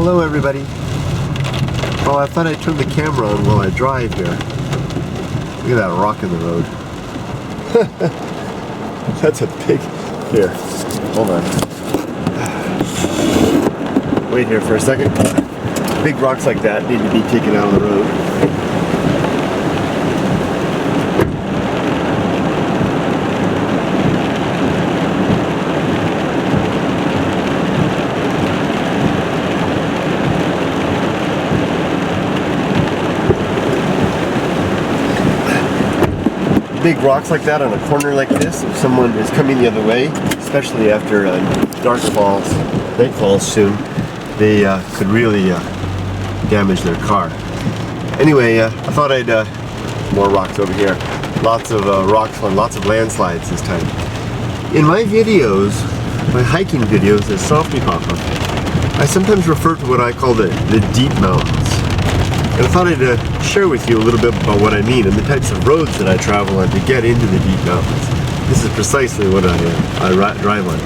Hello everybody. Oh, I thought I'd turn the camera on while I drive here. Look at that rock in the road. That's a big... Here, hold on. Wait here for a second. Big rocks like that need to be taken out of the road. Big rocks like that on a corner like this, if someone is coming the other way, especially after dark falls, night falls soon, they could really damage their car. Anyway, I thought I'd more rocks over here. Lots of rocks on lots of landslides this time. In my videos, my hiking videos as Softypapa, I sometimes refer to what I call the deep mountains. And I thought I'd share with you a little bit about what I mean and the types of roads that I travel on to get into the deep mountains. This is precisely what I drive on.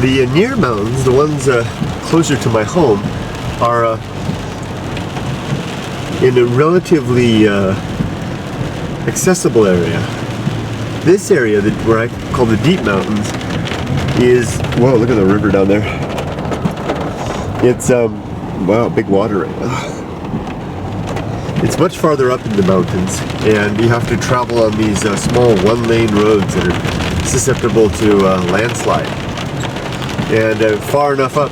The near mountains, the ones closer to my home, are in a relatively accessible area. This area, where I call the deep mountains, is, whoa, look at the river down there. It's, wow, big water right now. It's much farther up in the mountains, and you have to travel on these small one-lane roads that are susceptible to landslide. And get far enough up,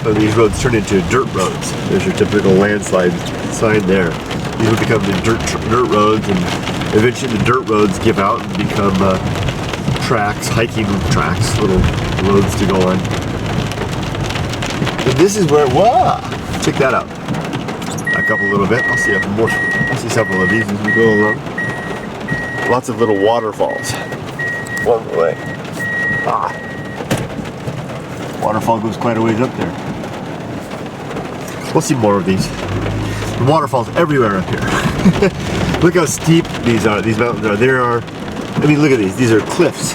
and these roads turn into dirt roads. There's your typical landslide sign there. These will become the dirt roads, and eventually the dirt roads give out and become tracks, hiking tracks, little roads to go on. And this is where, wow! Check that out. Back up a little bit. I'll see several of these as we go along. Lots of little waterfalls along the way. Waterfall goes quite a ways up there. We'll see more of these. Waterfalls everywhere up here. Look how steep these mountains are. I mean, look at these. These are cliffs.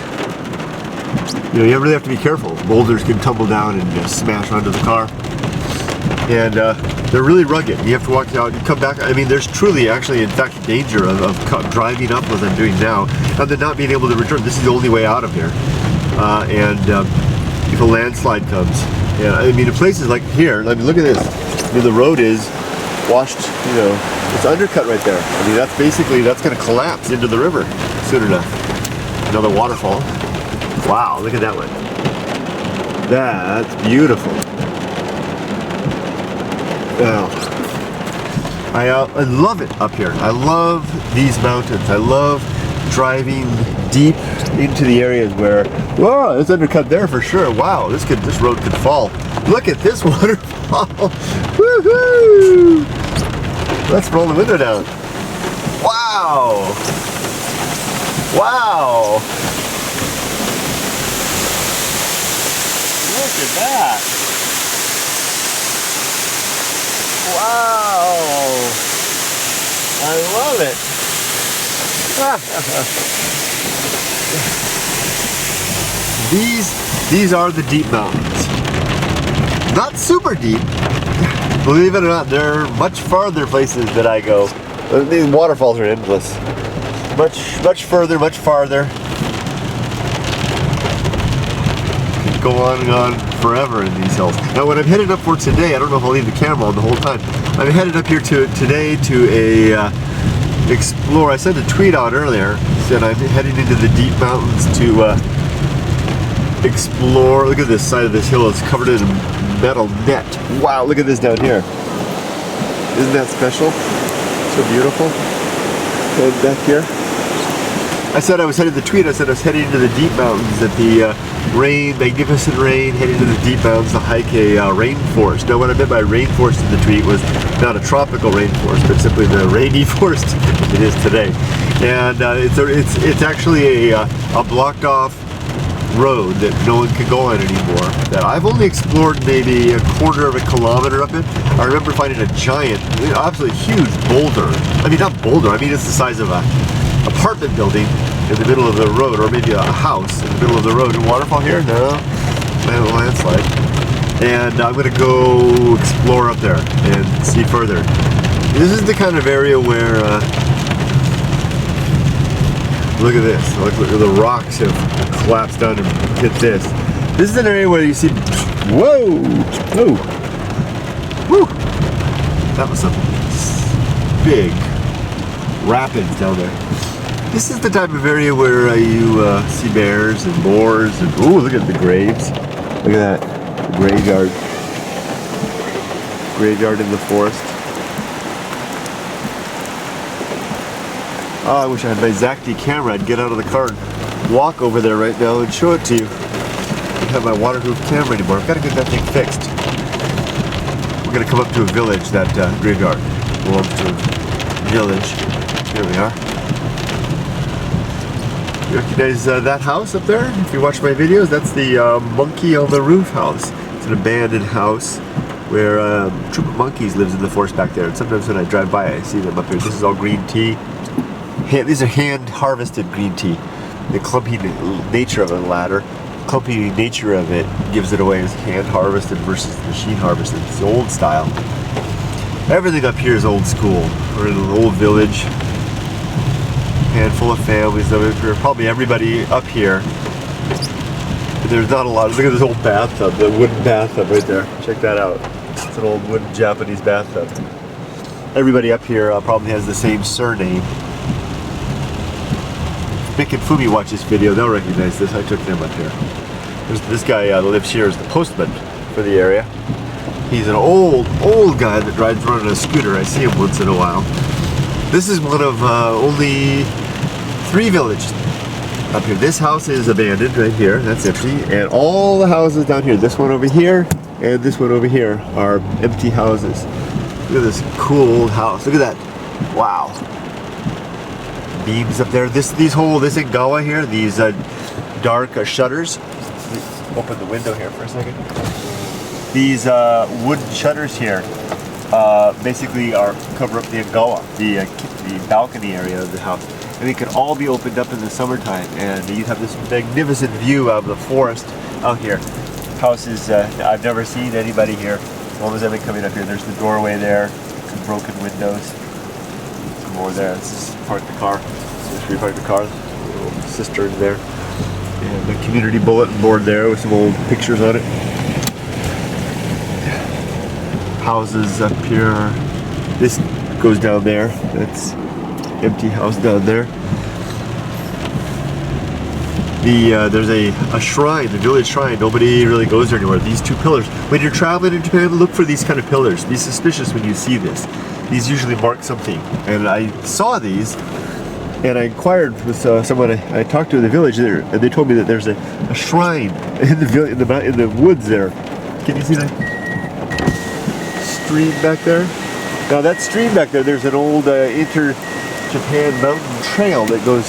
You know, you really have to be careful. Boulders can tumble down and just smash onto the car. And they're really rugged. You have to walk out, you come back. I mean, there's truly, actually, in fact, danger of driving up as I'm doing now, and then not being able to return. This is the only way out of here. If a landslide comes, yeah, I mean, in places like here, I mean, look at this. You know, the road is washed. You know, it's undercut right there. I mean, that's going to collapse into the river soon enough. Another waterfall. Wow, look at that one. That's beautiful. Well, I love it up here. I love these mountains. I love driving deep into the areas where, whoa, it's undercut there for sure. Wow, this road could fall. Look at this waterfall. Woohoo! Let's roll the window down. Wow! Wow! Look at that! Wow! I love it! These are the deep mountains. Not super deep. Believe it or not, there are much farther places that I go. These waterfalls are endless. Much further, much farther. Go on and on forever in these hills. Now what I'm headed up for today, I don't know if I'll leave the camera on the whole time. I'm headed up here today to explore. I sent a tweet out earlier, said I'm heading into the deep mountains to explore. Look at this side of this hill, it's covered in a metal net. Wow, look at this down here. Isn't that special? So beautiful. And back here. I said I was headed into the deep mountains at the magnificent rain, heading to the deep mountains to hike a rainforest. Now what I meant by rainforest in the tweet was not a tropical rainforest, but simply the rainy forest it is today. And it's actually a blocked off road that no one can go on anymore. That I've only explored maybe a quarter of a kilometer of it. I remember finding a giant, absolutely huge boulder. I mean, not boulder, I mean it's the size of a apartment building in the middle of the road, or maybe a house in the middle of the road. A waterfall here? No. Landslide. and I'm gonna go explore up there and see further. This is the kind of area where, look at this, look, the rocks have collapsed down and hit this. This is an area where you see, whoa, whoa, whoo, that was some big rapids down there. This is the type of area where you see bears and boars and, ooh, look at the graves. Look at that, the graveyard. Graveyard in the forest. Oh, I wish I had my Exacti camera. I'd get out of the car and walk over there right now and show it to you. I don't have my waterproof camera anymore. I've got to get that thing fixed. We're going to come up to a village, that graveyard belongs to a village. Here we are. You recognize that house up there? If you watch my videos, that's the monkey on the roof house. It's an abandoned house where a troop of monkeys lives in the forest back there. And sometimes when I drive by, I see them up here. This is all green tea. These are hand-harvested green tea. The clumpy nature of the latter, clumpy nature of it gives it away as hand-harvested versus machine-harvested. It's the old style. Everything up here is old school. We're in an old village. Handful of families up here. Probably everybody up here. There's not a lot. Look at this old bathtub, the wooden bathtub right there. Check that out. It's an old wooden Japanese bathtub. Everybody up here probably has the same surname. Mick and Fumi watch this video, they'll recognize this. I took them up here. This guy lives here as the postman for the area. He's an old guy that rides around on a scooter. I see him once in a while. This is one of only 3 villages up here. This house is abandoned right here, that's empty. And all the houses down here, this one over here and this one over here, are empty houses. Look at this cool old house. Look at that. Wow. Beams up there. This Engawa here, these dark shutters. Open the window here for a second. These wooden shutters here basically cover up the Engawa, the balcony area of the house, and they could all be opened up in the summertime, and you'd have this magnificent view of the forest out here. House is I've never seen anybody here. As long as I've been coming up here, there's the doorway there, some broken windows. More there. Let's just park the car. Just repark the car. A little cistern there. And a community bulletin board there with some old pictures on it. Houses up here. This goes down there. That's empty house down there. There's a shrine, the village shrine. Nobody really goes there anymore. These 2 pillars. When you're traveling in Japan, look for these kind of pillars. Be suspicious when you see this. These usually mark something, and I saw these, and I inquired with someone I talked to in the village there, and they told me that there's a shrine in the woods there. Can you see that stream back there? Now that stream back there, there's an old inter-Japan mountain trail that goes.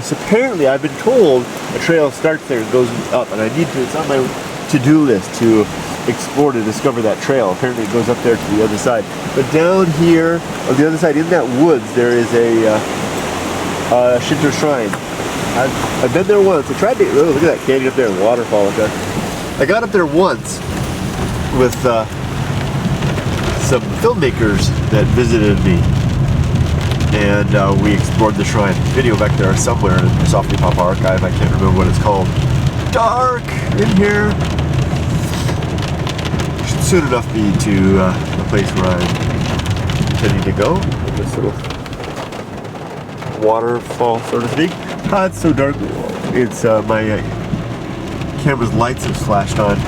So apparently, I've been told a trail starts there and goes up, and it's on my to-do list to explore to discover that trail. Apparently it goes up there to the other side. But down here, on the other side, in that woods, there is a Shinto shrine. I've been there once. I tried to, look at that canyon up there, the waterfall up there. I got up there once with some filmmakers that visited me, and we explored the shrine. Video back there somewhere in the Softypapa archive. I can't remember what it's called. Dark in here. Soon enough be to the place where I'm intending to go. This little waterfall, so to speak. It's so dark. It's my camera's lights have splashed on.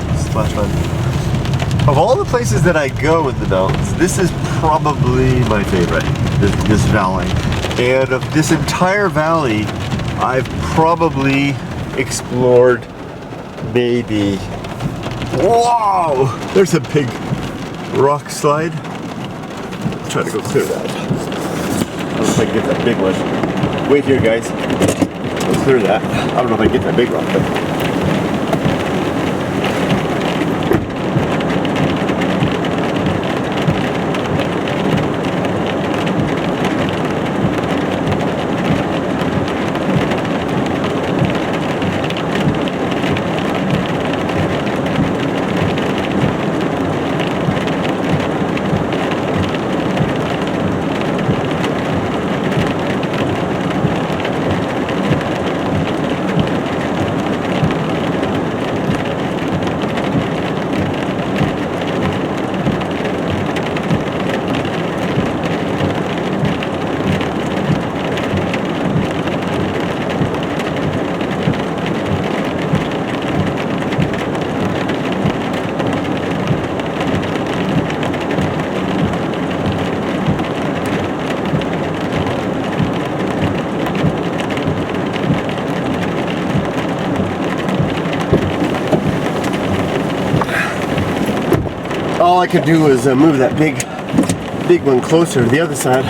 Of all the places that I go in the mountains, this is probably my favorite. This valley, and of this entire valley, I've probably explored maybe. Whoa! There's a big rock slide. I'm trying to go clear that. I don't know if I can get that big one. Wait here, guys. I'll clear that. I don't know if I can get that big rock, but all I could do was move that big one closer to the other side.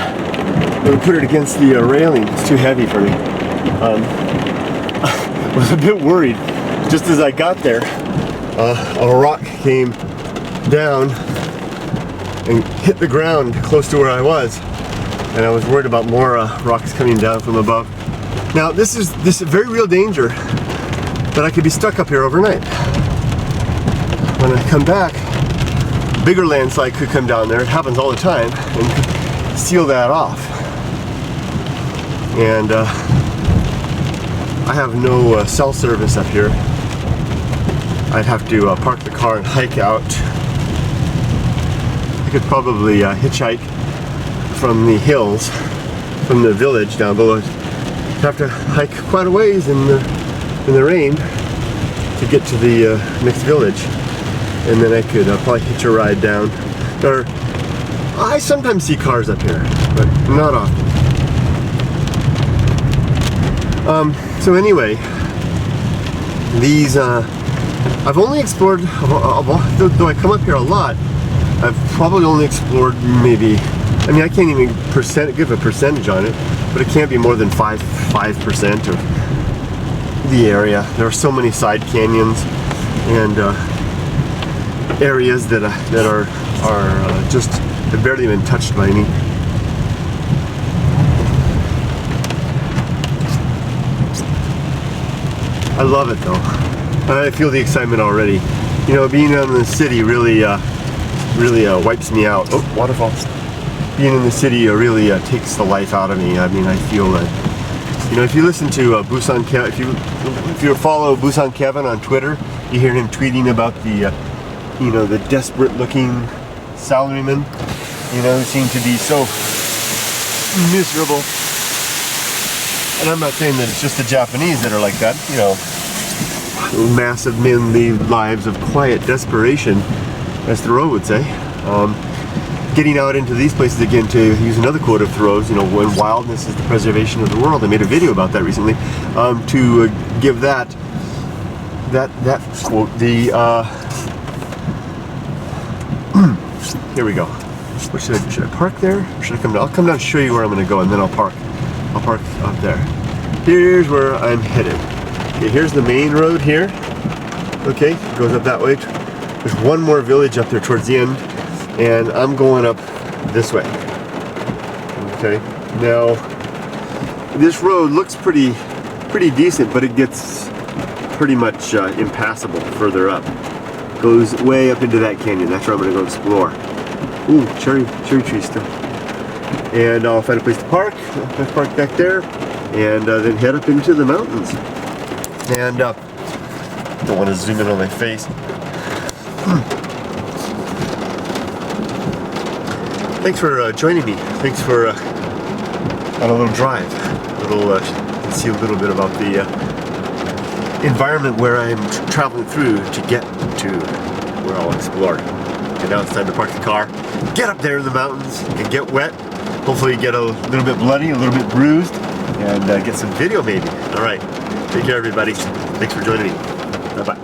And put it against the railing. It's too heavy for me. I was a bit worried. Just as I got there, a rock came down and hit the ground close to where I was, and I was worried about more rocks coming down from above. Now this is very real danger that I could be stuck up here overnight. When I come back, bigger landslide could come down there. It happens all the time, and could seal that off. And I have no cell service up here. I'd have to park the car and hike out. I could probably hitchhike from the hills, from the village down below. I'd have to hike quite a ways in the rain to get to the next village, and then I could probably hitch a ride down. Or I sometimes see cars up here, but not often. So anyway, these I've only explored, though I come up here a lot, I've probably only explored maybe, I mean I can't even give a percentage on it, but it can't be more than 5% of the area. There are so many side canyons and areas that are just have barely been touched by me. I love it though. I feel the excitement already. You know, being out in the city really wipes me out. Oh, waterfall. Being in the city really takes the life out of me. I mean, I feel that, you know, if you listen to Busan Kevin, if you follow Busan Kevin on Twitter, you hear him tweeting about the, you know, the desperate looking salarymen, you know, who seem to be so miserable. And I'm not saying that it's just the Japanese that are like that, you know, massive men lead lives of quiet desperation, as Thoreau would say. Getting out into these places again, to use another quote of Thoreau's, you know, when wildness is the preservation of the world. I made a video about that recently. To give that quote the here we go. What should I park there? Or should I come down? I'll come down and show you where I'm going to go, and then I'll park up there. Here's where I'm headed. Okay, here's the main road here. Okay, it goes up that way. There's one more village up there towards the end, and I'm going up this way. Okay, now this road looks pretty decent, but it gets pretty much impassable further up. Goes way up into that canyon. That's where I'm going to go explore. Ooh, cherry tree still. And I'll find a place to park. I'll park back there, and then head up into the mountains. And don't want to zoom in on my face. Thanks for joining me. Thanks for on a little drive. See a little bit about the environment where I'm traveling through to get to where I'll explore. And now it's time to park the car, get up there in the mountains, and get wet. Hopefully get a little bit bloody, a little bit bruised, and get some video maybe. All right, take care everybody. Thanks for joining me. Bye-bye.